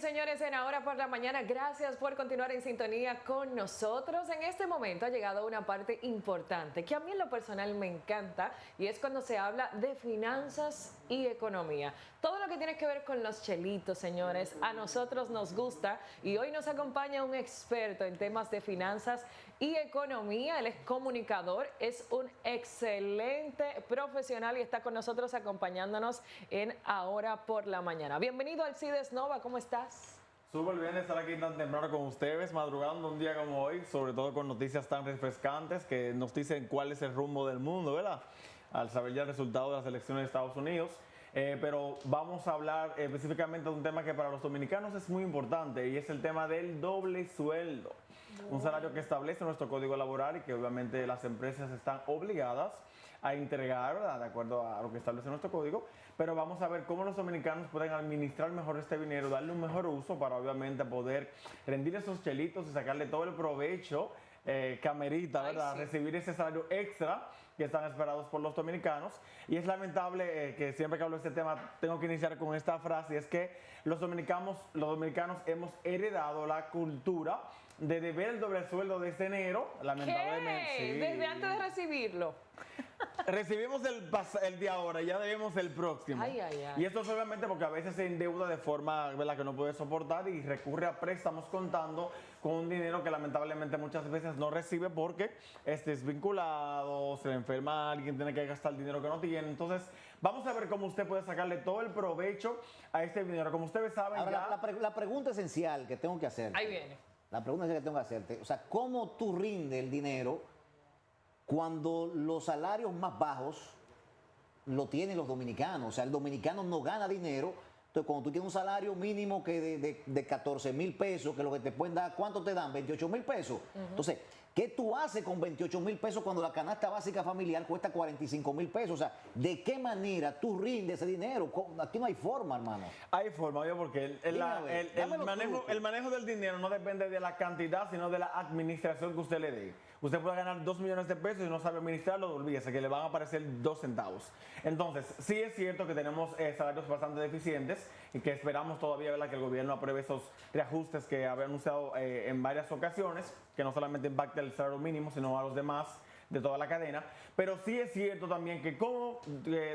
señores, en Ahora por la Mañana, gracias por continuar en sintonía con nosotros. En este momento ha llegado una parte importante que a mí en lo personal me encanta y es cuando se habla de finanzas y economía. Todo lo que tiene que ver con los chelitos, señores, a nosotros nos gusta y hoy nos acompaña un experto en temas de finanzas y economía. Él es comunicador, es un excelente profesional y está con nosotros acompañándonos en Ahora por la Mañana. Bienvenido, Alcides Nova, ¿cómo estás? Súper bien estar aquí tan temprano con ustedes, madrugando un día como hoy, sobre todo con noticias tan refrescantes que nos dicen cuál es el rumbo del mundo, ¿verdad? Al saber ya el resultado de las elecciones de Estados Unidos. Pero vamos a hablar específicamente de un tema que para los dominicanos es muy importante y es el tema del doble sueldo. Un salario que establece nuestro código laboral y que obviamente las empresas están obligadas a entregar, ¿verdad?, de acuerdo a lo que establece nuestro código, pero vamos a ver cómo los dominicanos pueden administrar mejor este dinero, darle un mejor uso para obviamente poder rendir esos chelitos y sacarle todo el provecho que amerita, ¿verdad?, recibir ese salario extra que están esperados por los dominicanos. Y es lamentable que siempre que hablo de este tema tengo que iniciar con esta frase, y es que los dominicanos hemos heredado la cultura de deber el doble sueldo de este enero, lamentablemente. ¿Qué? Sí. Desde antes de recibirlo. Recibimos el de ahora y ya debemos el próximo. Ay, ay, ay. Y esto es obviamente porque a veces se endeuda de forma, ¿verdad?, que no puede soportar y recurre a préstamos contando con un dinero que lamentablemente muchas veces no recibe porque es vinculado, se le enferma alguien, tiene que gastar el dinero que no tiene. Entonces, vamos a ver cómo usted puede sacarle todo el provecho a este dinero. Como ustedes saben, ahora, la pregunta esencial que tengo que hacer. Ahí viene. La pregunta que tengo que hacerte, o sea, ¿cómo tú rindes el dinero cuando los salarios más bajos lo tienen los dominicanos? O sea, el dominicano no gana dinero. Entonces, cuando tú tienes un salario mínimo que de 14 mil pesos, que lo que te pueden dar, ¿cuánto te dan? 28 mil pesos. Entonces, ¿qué tú haces con 28 mil pesos cuando la canasta básica familiar cuesta 45 mil pesos? O sea, ¿de qué manera tú rindes ese dinero? Aquí no hay forma, hermano. hay forma, obvio, porque el manejo del dinero no depende de la cantidad, sino de la administración que usted le dé. Usted puede ganar 2 millones de pesos y no sabe administrarlo, olvídese que le van a aparecer 2 centavos. Entonces, sí es cierto que tenemos salarios bastante deficientes y que esperamos todavía, ¿verdad?, que el gobierno apruebe esos reajustes que había anunciado en varias ocasiones, que no solamente impacta el salario mínimo, sino a los demás de toda la cadena. Pero sí es cierto también que como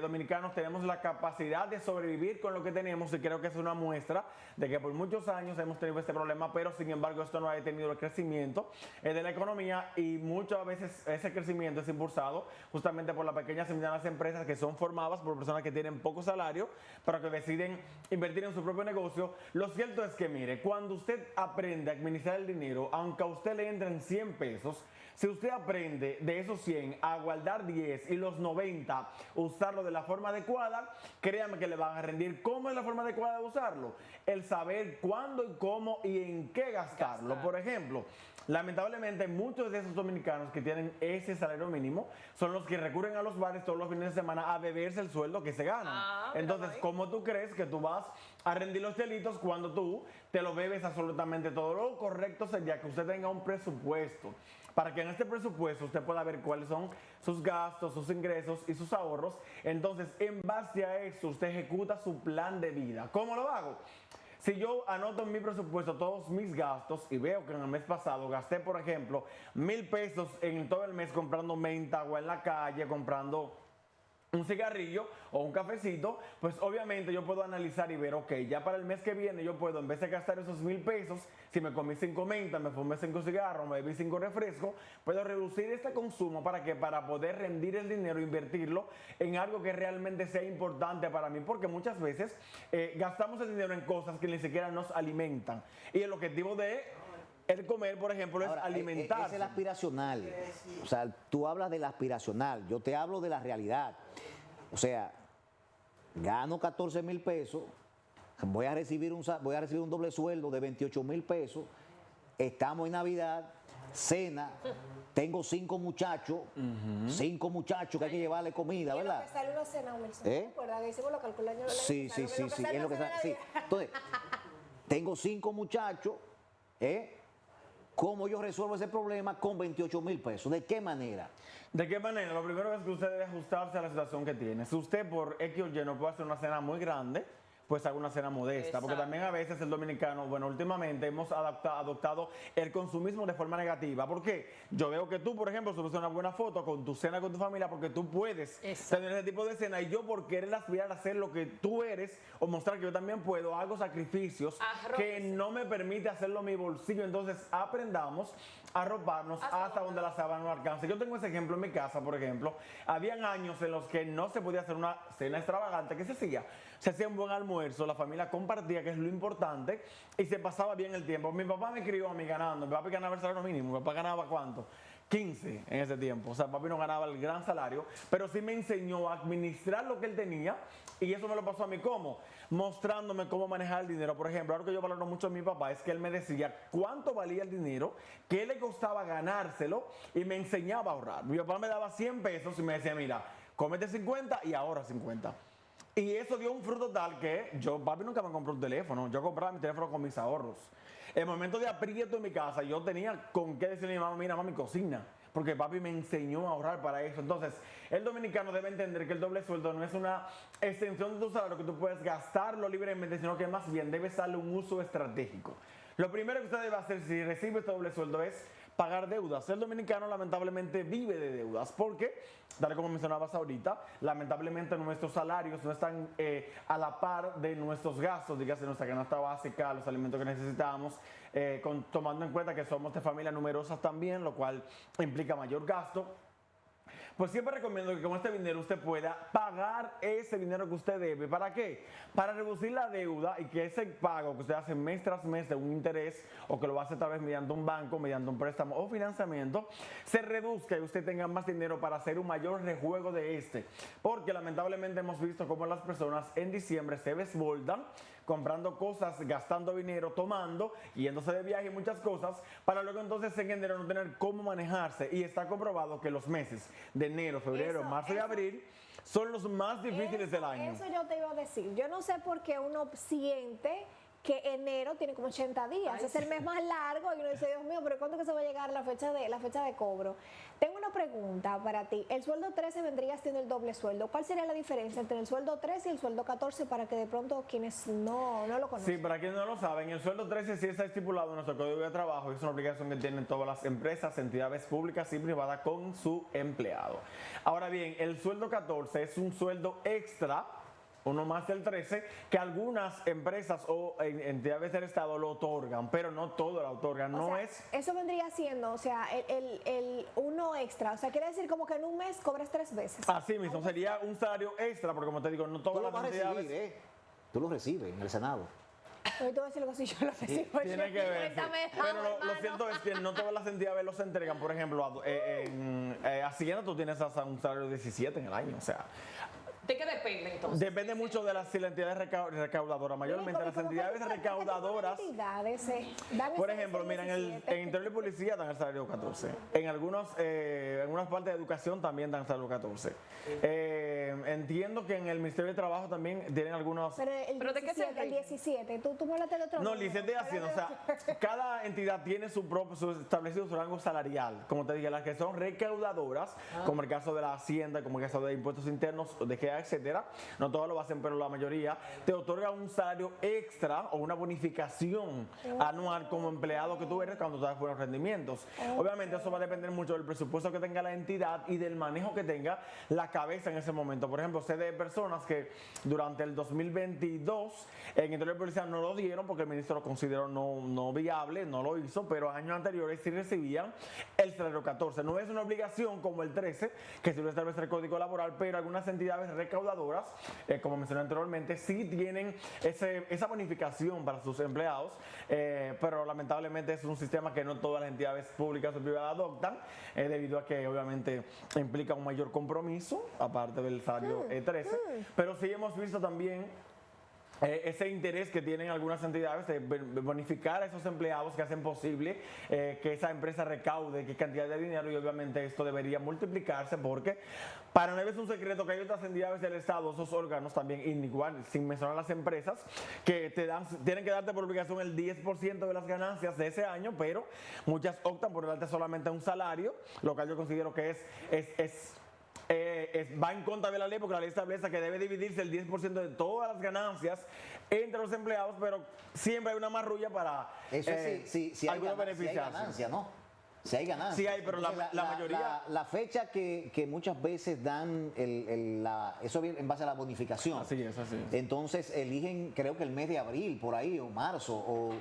dominicanos tenemos la capacidad de sobrevivir con lo que tenemos, y creo que es una muestra de que por muchos años hemos tenido este problema, pero sin embargo esto no ha detenido el crecimiento de la economía, y muchas veces ese crecimiento es impulsado justamente por las pequeñas y medianas empresas que son formadas por personas que tienen poco salario, pero que deciden invertir en su propio negocio. Lo cierto es que, mire, cuando usted aprende a administrar el dinero, aunque a usted le entren 100 pesos, si usted aprende de esos 100 a guardar 10 y los 90 usarlo de la forma adecuada, créame que le van a rendir. ¿Cómo es la forma adecuada de usarlo? El saber cuándo y cómo y en qué gastarlo. Por ejemplo, lamentablemente muchos de esos dominicanos que tienen ese salario mínimo son los que recurren a los bares todos los fines de semana a beberse el sueldo que se ganan. Entonces, ¿cómo tú crees que tú vas a rendir los chelitos cuando tú te lo bebes absolutamente todo? Lo correcto sería que usted tenga un presupuesto, para que en este presupuesto usted pueda ver cuáles son sus gastos, sus ingresos y sus ahorros. Entonces, en base a eso, usted ejecuta su plan de vida. ¿Cómo lo hago? Si yo anoto en mi presupuesto todos mis gastos y veo que en el mes pasado gasté, por ejemplo, 1,000 pesos en todo el mes comprando menta, agua en la calle, comprando un cigarrillo o un cafecito, pues obviamente yo puedo analizar y ver, ok, ya para el mes que viene yo puedo, en vez de gastar esos 1,000 pesos, si me comí 5 mentas, me fumé 5 cigarros, me bebí 5 refrescos, puedo reducir este consumo para poder rendir el dinero, invertirlo en algo que realmente sea importante para mí, porque muchas veces gastamos el dinero en cosas que ni siquiera nos alimentan, y el objetivo de el comer, por ejemplo, es alimentarse. Ese es el aspiracional. O sea, tú hablas del aspiracional, yo te hablo de la realidad. O sea, gano 14 mil pesos, voy a recibir un doble sueldo de 28 mil pesos, estamos en Navidad, cena, tengo 5 muchachos, 5 muchachos que hay que llevarle comida, ¿verdad? ¿Qué sale una cena, Wilson? ¿Recuerda que hicimos lo calculó el año? Sí, es lo que sale. Sí. Entonces, tengo 5 muchachos, ¿cómo yo resuelvo ese problema con 28 mil pesos? ¿De qué manera? ¿De qué manera? Lo primero es que usted debe ajustarse a la situación que tiene. Si usted por X o Y no puede hacer una cena muy grande, pues haga una cena modesta. Porque también a veces el dominicano, bueno, últimamente hemos adoptado el consumismo de forma negativa. ¿Por qué? Yo veo que tú, por ejemplo, subes una buena foto con tu cena con tu familia porque tú puedes tener ese tipo de cena, y yo por querer aspirar a hacer lo que tú eres o mostrar que yo también puedo, hago sacrificios que no me permite hacerlo mi bolsillo. Entonces aprendamos a arroparnos hasta donde la sábana no alcance. Yo tengo ese ejemplo en mi casa, por ejemplo. Habían años en los que no se podía hacer una cena extravagante. ¿Qué se hacía? Se hacía un buen almuerzo, la familia compartía, que es lo importante, y se pasaba bien el tiempo. Mi papá me crió a mí ganando, mi papá ganaba el salario mínimo, mi papá ganaba ¿cuánto? 15 en ese tiempo. O sea, papi no ganaba el gran salario, pero sí me enseñó a administrar lo que él tenía, y eso me lo pasó a mí ¿cómo? Mostrándome cómo manejar el dinero. Por ejemplo, algo que yo valoro mucho a mi papá es que él me decía cuánto valía el dinero, qué le costaba ganárselo, y me enseñaba a ahorrar. Mi papá me daba 100 pesos y me decía, mira, cómete 50 y ahorra 50. Y eso dio un fruto tal que papi nunca me compró un teléfono, yo compraba mi teléfono con mis ahorros. En momentos de aprieto en mi casa, yo tenía con qué decirle a mi mamá, mira, mami, cocina, porque papi me enseñó a ahorrar para eso. Entonces, el dominicano debe entender que el doble sueldo no es una extensión de tu salario que tú puedes gastarlo libremente, sino que más bien debes darle un uso estratégico. Lo primero que usted debe hacer si recibe este doble sueldo es pagar deudas. El dominicano lamentablemente vive de deudas porque, tal como mencionabas ahorita, lamentablemente nuestros salarios no están a la par de nuestros gastos, dígase nuestra canasta básica, los alimentos que necesitamos, tomando en cuenta que somos de familias numerosas también, lo cual implica mayor gasto. Pues siempre recomiendo que con este dinero usted pueda pagar ese dinero que usted debe. ¿Para qué? Para reducir la deuda y que ese pago que usted hace mes tras mes de un interés, o que lo hace tal vez mediante un banco, mediante un préstamo o financiamiento, se reduzca y usted tenga más dinero para hacer un mayor rejuego de este. Porque lamentablemente hemos visto cómo las personas en diciembre se desbordan comprando cosas, gastando dinero, tomando, yéndose de viaje y muchas cosas, para luego entonces en enero no tener cómo manejarse. Y está comprobado que los meses de enero, febrero, marzo y abril son los más difíciles del año. Eso yo te iba a decir. Yo no sé por qué uno siente que enero tiene como 80 días, es el mes más largo, y uno dice, Dios mío, pero ¿cuándo que se va a llegar la fecha de cobro? Tengo una pregunta para ti. El sueldo 13 vendría siendo el doble sueldo. ¿Cuál sería la diferencia entre el sueldo 13 y el sueldo 14 para que de pronto quienes no lo conocen? Sí, para quienes no lo saben, el sueldo 13 sí está estipulado en nuestro Código de Trabajo, es una obligación que tienen todas las empresas, entidades públicas y privadas con su empleado. Ahora bien, el sueldo 14 es un sueldo extra, uno más del 13, que algunas empresas o entidades del Estado lo otorgan, pero no todo lo otorgan. Eso vendría siendo, o sea, el uno extra, o sea, quiere decir como que en un mes cobras 3 veces. Así mismo, sería un salario extra, porque como te digo, no todas las entidades... Tú lo recibes en el Senado. Hoy te voy a decir algo así, yo lo recibo. Tiene que ver. Pero lo cierto es que no todas las entidades los entregan. Por ejemplo, en Hacienda tú tienes hasta un salario de 17 en el año, o sea... ¿De qué depende entonces? Depende mucho de si la entidad es recaudadora. Mayormente las entidades recaudadoras. Por ejemplo, mira, en Interior y Policía dan el salario 14. En algunas partes de educación también dan el salario 14. Entiendo que en el Ministerio de Trabajo también tienen algunos. Pero ¿de qué se el 17? ¿Tú me hablaste de otro? No, el 17 es Hacienda. O sea, cada entidad tiene su establecido su rango salarial. Como te dije, las que son recaudadoras, como el caso de la Hacienda, como el caso de impuestos internos, de que etcétera, no todos lo hacen, pero la mayoría te otorga un salario extra o una bonificación anual como empleado que tú eres cuando das buenos rendimientos. Obviamente eso va a depender mucho del presupuesto que tenga la entidad y del manejo que tenga la cabeza en ese momento. Por ejemplo, sé de personas que durante el 2022 en Interior y Policía no lo dieron porque el ministro lo consideró no viable, no lo hizo, pero años anteriores sí recibían el salario 14. No es una obligación como el 13, que sí lo establece el Código Laboral, pero algunas entidades recaudadoras, como mencioné anteriormente, sí tienen esa bonificación para sus empleados, pero lamentablemente es un sistema que no todas las entidades públicas o privadas adoptan, debido a que obviamente implica un mayor compromiso, aparte del salario 13, pero sí hemos visto también ese interés que tienen algunas entidades de bonificar a esos empleados que hacen posible que esa empresa recaude qué cantidad de dinero, y obviamente esto debería multiplicarse porque para nadie es un secreto que hay otras entidades del Estado, esos órganos también, igual, sin mencionar las empresas, que tienen que darte por obligación el 10% de las ganancias de ese año, pero muchas optan por darte solamente un salario, lo cual yo considero que es va en contra de la ley porque la ley establece que debe dividirse el 10% de todas las ganancias entre los empleados, pero siempre hay una marrulla para Eso sí, si hay algunos beneficiarse. ganancia, ¿no? Si hay ganancia. Sí hay, pero Entonces, la mayoría... La fecha que muchas veces dan, eso viene en base a la bonificación. Así es, así es. Entonces eligen, creo que el mes de abril, por ahí, o marzo,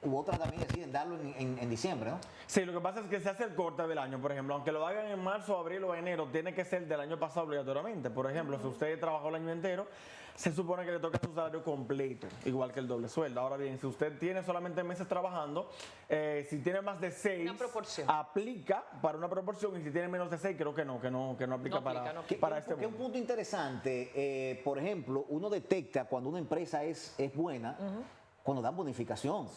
u otras también deciden darlo en diciembre, ¿no? Sí, lo que pasa es que se hace el corte del año, por ejemplo, aunque lo hagan en marzo, abril o enero, tiene que ser del año pasado obligatoriamente. Por ejemplo, si usted trabajó el año entero, se supone que le toca su salario completo, igual que el doble sueldo. Ahora bien, si usted tiene solamente meses trabajando, si tiene más de 6, aplica para una proporción, y si tiene menos de 6, creo que no aplica para este Porque un punto interesante, por ejemplo, uno detecta cuando una empresa es buena, cuando dan bonificación,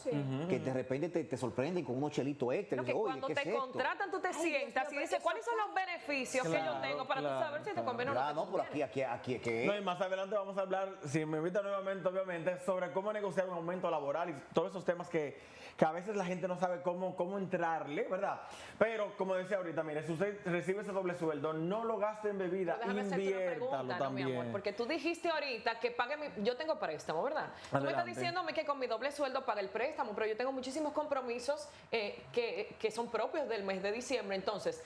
que de repente te sorprenden con unos chelitos extra. Okay, cuando ¿qué te es esto? contratan, tú te sientas y dices, ¿cuáles son los beneficios que yo tengo para tú saber si te conviene o no te No, por conviene? aquí, ¿qué? No, y más adelante vamos a hablar, si me invita nuevamente, obviamente, sobre cómo negociar un aumento laboral y todos esos temas que a veces la gente no sabe cómo entrarle, ¿verdad? Pero, como decía ahorita, mire, si usted recibe ese doble sueldo, no lo gaste en bebida, inviértalo también. Mi amor, porque tú dijiste ahorita que pague yo tengo préstamo, ¿verdad? Tú me estás diciéndome que con mi doble sueldo pague el préstamo, pero yo tengo muchísimos compromisos que son propios del mes de diciembre. Entonces,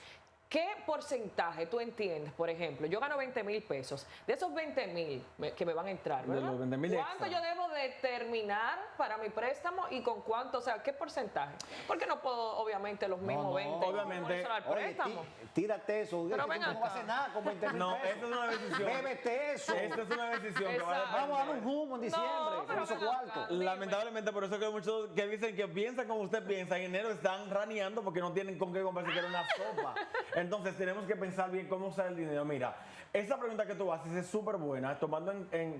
¿qué porcentaje tú entiendes? Por ejemplo, yo gano 20,000 pesos. De esos 20,000 que me van a entrar, ¿verdad? De los 20,000 ¿Cuánto extra. yo debo determinar para mi préstamo y con cuánto? O sea, ¿qué porcentaje? Porque no puedo, obviamente, los mismos 20. obviamente. Al Oye, préstamo. tírate eso. Pero que ven tú no vas a acá. hacer nada con 20,000 No, pesos. esta es una decisión. Bébete eso. Esta es una decisión que va a Exacto. Vamos a dar un humo en diciembre con pero esos ven acá. cuartos. Dime. Lamentablemente, por eso que muchos que dicen que piensan como usted piensa, en enero están raneando porque no tienen con qué comprarse siquiera una sopa. Entonces tenemos que pensar bien cómo usar el dinero. Mira, esa pregunta que tú haces es súper buena, tomando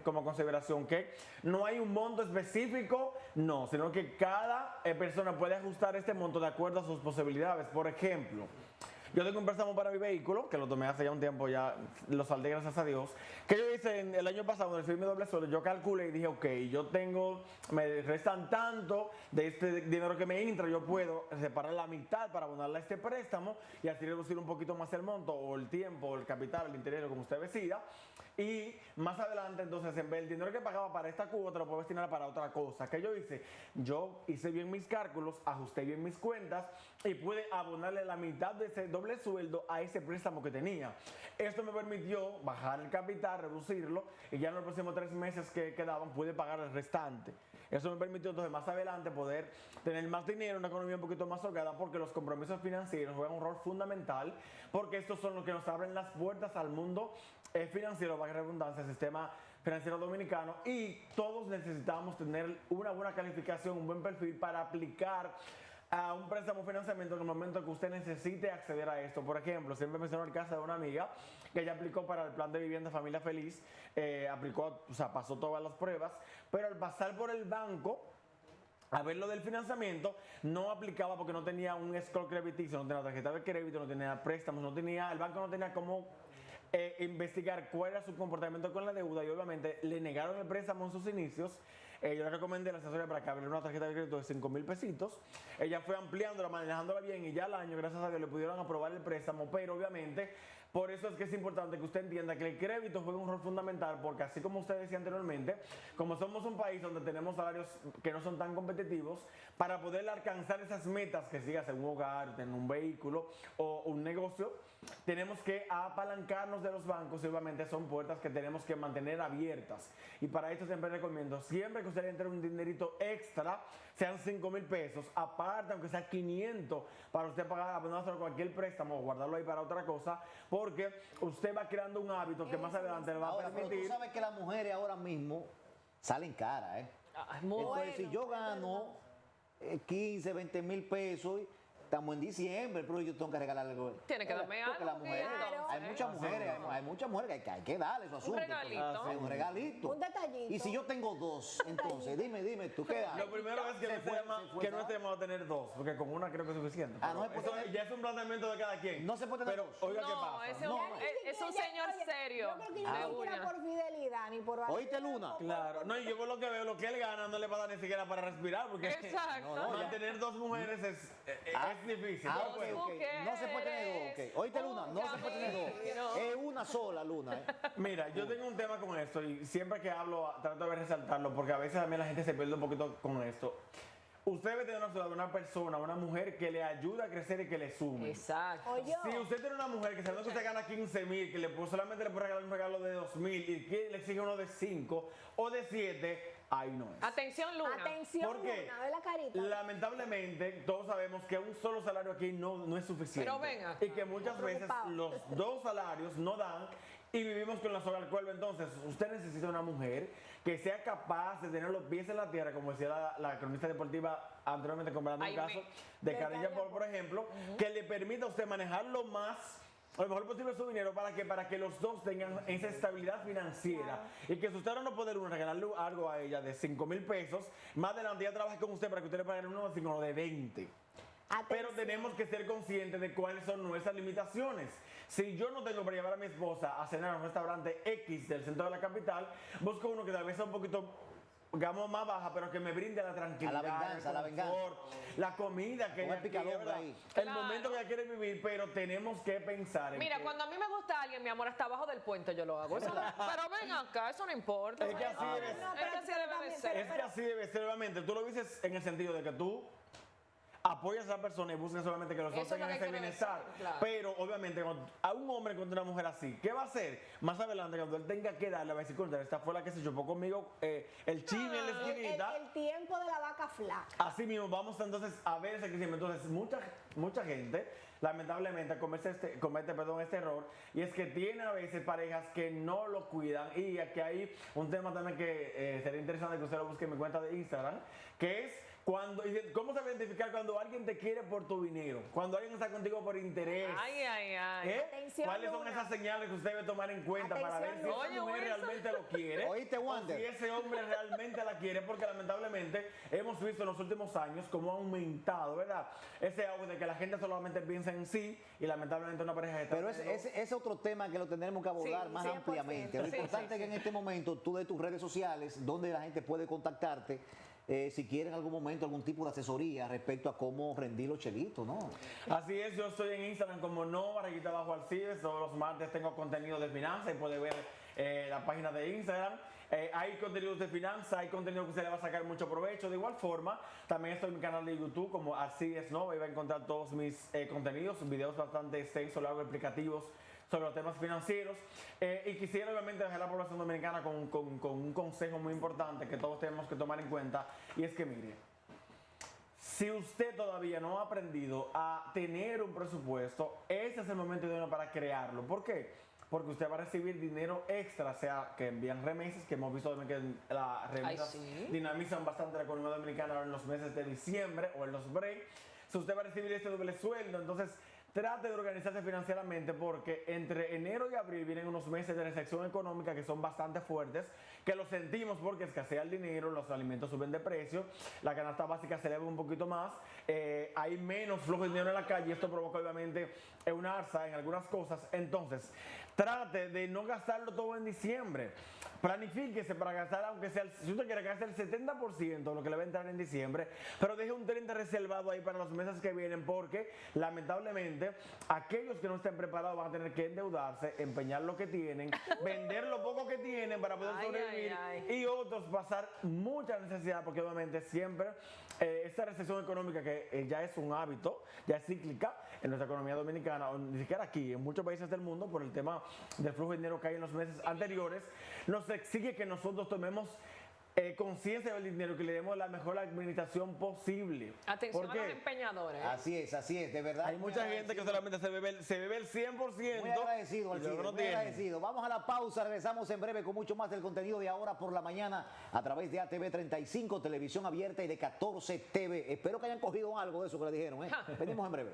como consideración que no hay un monto específico, no, sino que cada persona puede ajustar este monto de acuerdo a sus posibilidades. Por ejemplo, yo tengo un préstamo para mi vehículo, que lo tomé hace ya un tiempo, ya lo saldé gracias a Dios, que yo hice el año pasado, cuando recibí mi doble sueldo, yo calculé y dije, ok, me restan tanto de este dinero que me entra, yo puedo separar la mitad para abonarle a este préstamo y así reducir un poquito más el monto, o el tiempo, o el capital, el interés, como usted decida. Y más adelante, entonces, en vez del dinero que pagaba para esta cuota, lo puedo destinar para otra cosa. ¿Qué yo hice? Yo hice bien mis cálculos, ajusté bien mis cuentas y pude abonarle la mitad de ese doble sueldo a ese préstamo que tenía. Esto me permitió bajar el capital, reducirlo, y ya en los próximos 3 meses que quedaban pude pagar el restante. Eso me permitió entonces más adelante poder tener más dinero, una economía un poquito más holgada, porque los compromisos financieros juegan un rol fundamental, porque estos son los que nos abren las puertas al mundo financiero, para redundancia, el sistema financiero dominicano, y todos necesitamos tener una buena calificación, un buen perfil para aplicar a un préstamo financiamiento en el momento que usted necesite acceder a esto. Por ejemplo, siempre menciono el caso de una amiga que ella aplicó para el plan de vivienda Familia Feliz, pasó todas las pruebas, pero al pasar por el banco a ver lo del financiamiento, no aplicaba porque no tenía un score crediticio, no tenía tarjeta de crédito, no tenía préstamos, el banco no tenía cómo investigar cuál era su comportamiento con la deuda, y obviamente le negaron el préstamo en sus inicios. Yo le recomendé a la asesoría para que abriera una tarjeta de crédito de 5,000 pesitos. Ella fue ampliándola, manejándola bien, y ya al año, gracias a Dios, le pudieron aprobar el préstamo. Pero obviamente, por eso es que es importante que usted entienda que el crédito juega un rol fundamental, porque así como usted decía anteriormente, como somos un país donde tenemos salarios que no son tan competitivos, para poder alcanzar esas metas, que sigas en un hogar, en un vehículo o un negocio, tenemos que apalancarnos de los bancos, y obviamente son puertas que tenemos que mantener abiertas. Y para esto siempre recomiendo, siempre que usted entre un dinerito extra, sean 5,000 pesos, aparte aunque sea 500, para usted pagar, abonárselo a cualquier préstamo o guardarlo ahí para otra cosa, porque usted va creando un hábito que más adelante le va a Ahora, pero permitir. tú sabes que las mujeres ahora mismo salen caras, ¿eh? Entonces, si yo gano 15, 20,000 pesos, estamos en diciembre, pero yo tengo que regalarle algo. Tiene que darme Porque algo, las mujeres, claro. hay muchas mujeres que hay que darle su asunto. regalito. Un regalito. Un detallito. Y si yo tengo 2, entonces, dime, ¿tú qué das? Lo primero es que no estemos a tener 2, porque con una creo que es suficiente. Ah, no Pero se puede eso tener- ya es un planteamiento de cada quien. No se puede tener Pero, 2. oiga, ¿qué No, pasa? ese es No. un señor Oye, serio. Yo creo que yo de no quiera uña. por fidelidad ni por ¿Oíste, Luna? Claro, no, y yo por lo que veo, lo que él gana no le va a dar ni siquiera para respirar, porque Exacto. mantener dos mujeres es difícil. Ah, No ok, puede. ok. No se puede tener dos. Ok. Oíste, Luna, no se puede tener dos. Es una sola, Luna. Mira, yo tengo un tema con esto y siempre que hablo trato de resaltarlo porque a veces también la gente se pierde un poquito con esto. Usted debe tener una persona, una mujer que le ayude a crecer y que le sume. Exacto. Oye, Si usted tiene una mujer que sabe que usted gana 15,000, que solamente le puede regalar un regalo de 2,000 y que le exige uno de 5 o de 7, ahí no es. Atención, Luna. atención, ¿Por qué? Luna, ve la carita. Lamentablemente, todos sabemos que un solo salario aquí no es suficiente. Pero venga. Y que muchas veces Preocupado. los dos salarios no dan y vivimos con la soga al cuerpo. Entonces, usted necesita una mujer que sea capaz de tener los pies en la tierra, como decía la cronista deportiva anteriormente, comparando el Aime. caso de De Karilla Karilla por ejemplo, que le permita a usted manejar lo mejor posible su dinero para que los dos tengan esa estabilidad financiera. Y que si usted ahora no puede regalarle algo a ella de 5,000 pesos, más adelante ella trabaje con usted para que usted le pague uno de 5 o de 20. Pero Atención. tenemos que ser conscientes de cuáles son nuestras limitaciones. Si yo no tengo para llevar a mi esposa a cenar a un restaurante X del centro de la capital, busco uno que tal vez sea un poquito, digamos, más baja, pero que me brinde la tranquilidad, la venganza. la comida que Con ella el picador quiere, ¿verdad? ahí. El Claro. momento que ella quiere vivir, pero tenemos que pensar en Mira, que- cuando a mí me gusta alguien, mi amor, hasta abajo del puente yo lo hago. Eso no- pero ven acá, eso no importa. Es que así No, debe no, ser. es que así debe de ser. Es que así debe ser, obviamente. Tú lo dices en el sentido de que tú apoyas a esa persona y buscas solamente que los dos Eso es lo tengan que ese quiero bienestar. decir, claro. Pero obviamente a un hombre contra una mujer así, ¿qué va a hacer? Más adelante, cuando él tenga que darle, va a decir, contra, esta fue la que se chupó conmigo el chile en la esquinita. El tiempo de la vaca flaca. Así mismo, vamos entonces a ver ese crecimiento. Entonces, mucha gente, lamentablemente, comete este error. Y es que tiene a veces parejas que no lo cuidan. Y aquí hay un tema también que sería interesante que usted lo busque en mi cuenta de Instagram, que es cómo se va a identificar cuando alguien te quiere por tu dinero, cuando alguien está contigo por interés. Ay, ay, ay. ¿Eh? Atención, ¿Cuáles son Luna. esas señales que usted debe tomar en cuenta para ver si Atención, esa Luna. mujer Oye, realmente lo quiere? ¿Oíste, o Wander? si ese hombre realmente la quiere, porque lamentablemente hemos visto en los últimos años cómo ha aumentado, ¿verdad? Ese auge de que la gente solamente piensa en sí y lamentablemente una pareja está Pero ese es otro tema que lo tendremos que abordar Sí, más 100%. ampliamente. Lo Sí, importante sí, es que sí. en este momento tú de tus redes sociales, donde la gente puede contactarte, si quiere en algún momento algún tipo de asesoría respecto a cómo rendir los chelitos, ¿no? Así es, yo estoy en Instagram como _Alcides, todos los martes tengo contenido de finanzas y puede ver la página de Instagram. Hay contenidos de finanzas, hay contenido que usted le va a sacar mucho provecho. De igual forma, también estoy en mi canal de YouTube como Alcides Nova y va a encontrar todos mis contenidos, videos bastante extensos, largos, explicativos sobre los temas financieros. Y quisiera obviamente dejar a la población dominicana con un consejo muy importante que todos tenemos que tomar en cuenta, y es que mire, si usted todavía no ha aprendido a tener un presupuesto, ese es el momento idóneo para crearlo. ¿Por qué? Porque usted va a recibir dinero extra, sea que envían remesas, que hemos visto también que las remesas sí. dinamizan bastante la economía dominicana en los meses de diciembre o en los breaks. Si usted va a recibir este doble sueldo, entonces trate de organizarse financieramente, porque entre enero y abril vienen unos meses de recesión económica que son bastante fuertes, que lo sentimos porque escasea el dinero, los alimentos suben de precio, la canasta básica se eleva un poquito más, hay menos flujo de dinero en la calle y esto provoca obviamente una alza en algunas cosas. Entonces, trate de no gastarlo todo en diciembre. Planifíquese para gastar, aunque sea, si usted quiere gastar el 70% de lo que le va a entrar en diciembre, pero deje un 30% reservado ahí para los meses que vienen, porque lamentablemente aquellos que no estén preparados van a tener que endeudarse, empeñar lo que tienen, vender lo poco que tienen para poder Ay, sobrevivir, ay, ay. y otros pasar mucha necesidad, porque obviamente siempre esta recesión económica que ya es un hábito, ya es cíclica en nuestra economía dominicana, o ni siquiera aquí, en muchos países del mundo, por el tema del flujo de dinero que hay en los meses anteriores, nos exige que nosotros tomemos conciencia del dinero, que le demos la mejor administración posible. Atención ¿Por a los qué? empeñadores. Así es, de verdad. Hay muy mucha gente que agradecido. solamente se bebe el 100%. Muy agradecido, y luego Alcides, no muy tiene. agradecido. Vamos a la pausa, regresamos en breve con mucho más del contenido de Ahora por la Mañana a través de ATV 35, televisión abierta, y de 14 TV. Espero que hayan cogido algo de eso que le dijeron, ¿eh? Ja. Venimos en breve.